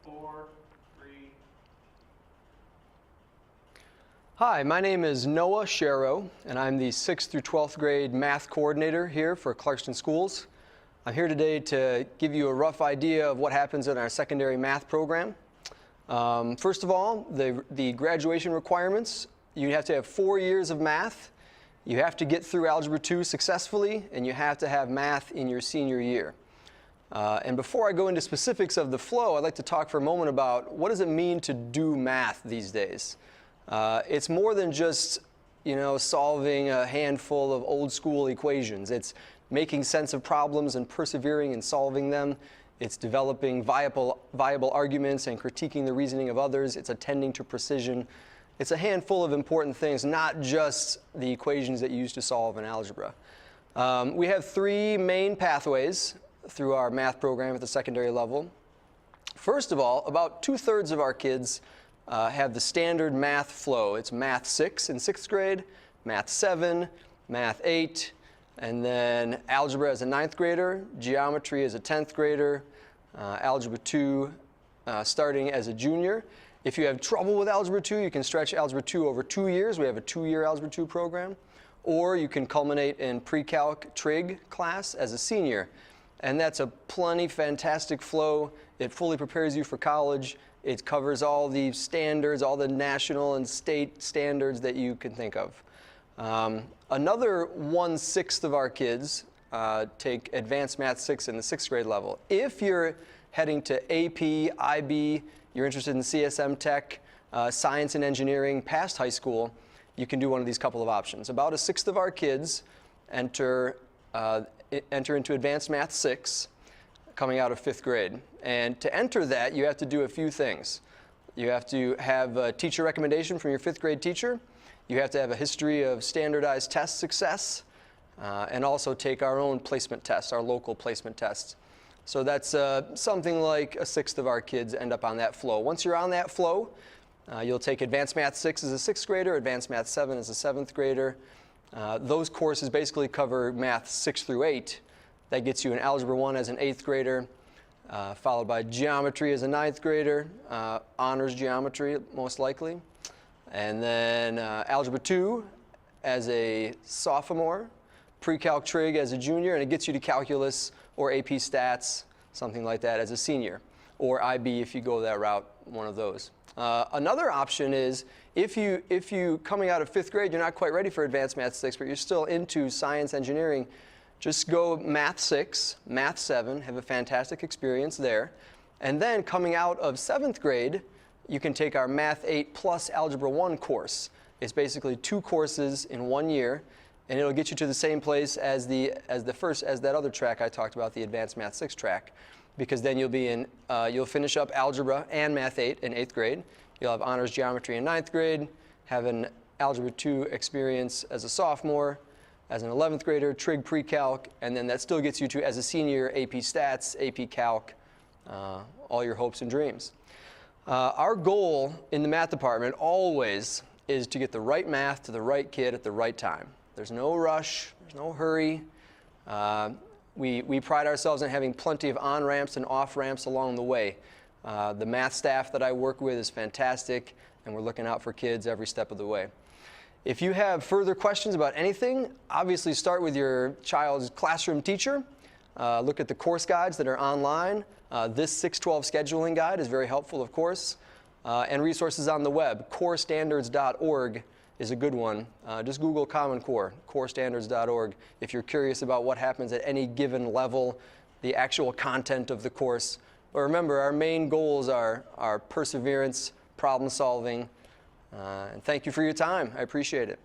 4, 3. Hi, my name is Noah Sharrow, and I'm the 6th through 12th grade math coordinator here for Clarkston Schools. I'm here today to give you a rough idea of what happens in our secondary math program. First of all, the graduation requirements. You have to have 4 years of math. You have to get through Algebra 2 successfully, and you have to have math in your senior year. And before I go into specifics of the flow, I'd like to talk for a moment about what does it mean to do math these days. It's more than just, solving a handful of old school equations. It's making sense of problems and persevering in solving them. It's developing viable arguments and critiquing the reasoning of others. It's attending to precision. It's a handful of important things, not just the equations that you use to solve in algebra. We have 3 main pathways through our math program at the secondary level. First of all, about 2/3 of our kids have the standard math flow. It's Math 6 in 6th grade, Math 7, Math 8, and then Algebra as a 9th grader, Geometry as a 10th grader, Algebra 2 starting as a junior. If you have trouble with Algebra 2, you can stretch Algebra 2 over 2 years. We have a 2-year Algebra 2 program. Or you can culminate in Pre-Calc Trig class as a senior. And that's a plenty fantastic flow. It fully prepares you for college. It covers all the standards, all the national and state standards that you can think of. Another 1/6 of our kids take Advanced Math 6 in the 6th grade level. If you're heading to AP, IB, you're interested in CSM Tech, Science and Engineering past high school, you can do one of these couple of options. About 1/6 of our kids enter into Advanced Math 6 coming out of 5th grade. And to enter that, you have to do a few things. You have to have a teacher recommendation from your 5th grade teacher. You have to have a history of standardized test success, and also take our own placement tests, our local placement tests. So that's something like 1/6 of our kids end up on that flow. Once you're on that flow, you'll take Advanced Math 6 as a 6th grader, Advanced Math 7 as a 7th grader. Those courses basically cover Math 6 through 8. That gets you an Algebra 1 as an 8th grader, followed by Geometry as a 9th grader, Honors Geometry most likely, and then Algebra 2 as a sophomore, Pre-Calc Trig as a junior, and it gets you to Calculus or AP Stats, something like that, as a senior, or IB if you go that route, one of those. Another option is if you coming out of 5th grade, you're not quite ready for Advanced Math 6, but you're still into science engineering, just go Math 6, Math 7, have a fantastic experience there. And then coming out of 7th grade, you can take our Math 8 plus Algebra 1 course. It's basically 2 courses in 1 year, and it'll get you to the same place as that other track I talked about, the Advanced Math 6 track. Because then you'll finish up Algebra and Math 8 in 8th grade. You'll have Honors Geometry in 9th grade, have an Algebra 2 experience as a sophomore, as an 11th grader, Trig Pre-Calc, and then that still gets you to, as a senior, AP Stats, AP Calc, all your hopes and dreams. Our goal in the math department always is to get the right math to the right kid at the right time. There's no rush, there's no hurry. We pride ourselves in having plenty of on-ramps and off-ramps along the way. The math staff that I work with is fantastic, and we're looking out for kids every step of the way. If you have further questions about anything, obviously start with your child's classroom teacher. Look at the course guides that are online. This 612 scheduling guide is very helpful, of course, and resources on the web. corestandards.org is a good one. Just Google Common Core, corestandards.org, if you're curious about what happens at any given level, the actual content of the course. But remember, our main goals are perseverance, problem solving, and thank you for your time. I appreciate it.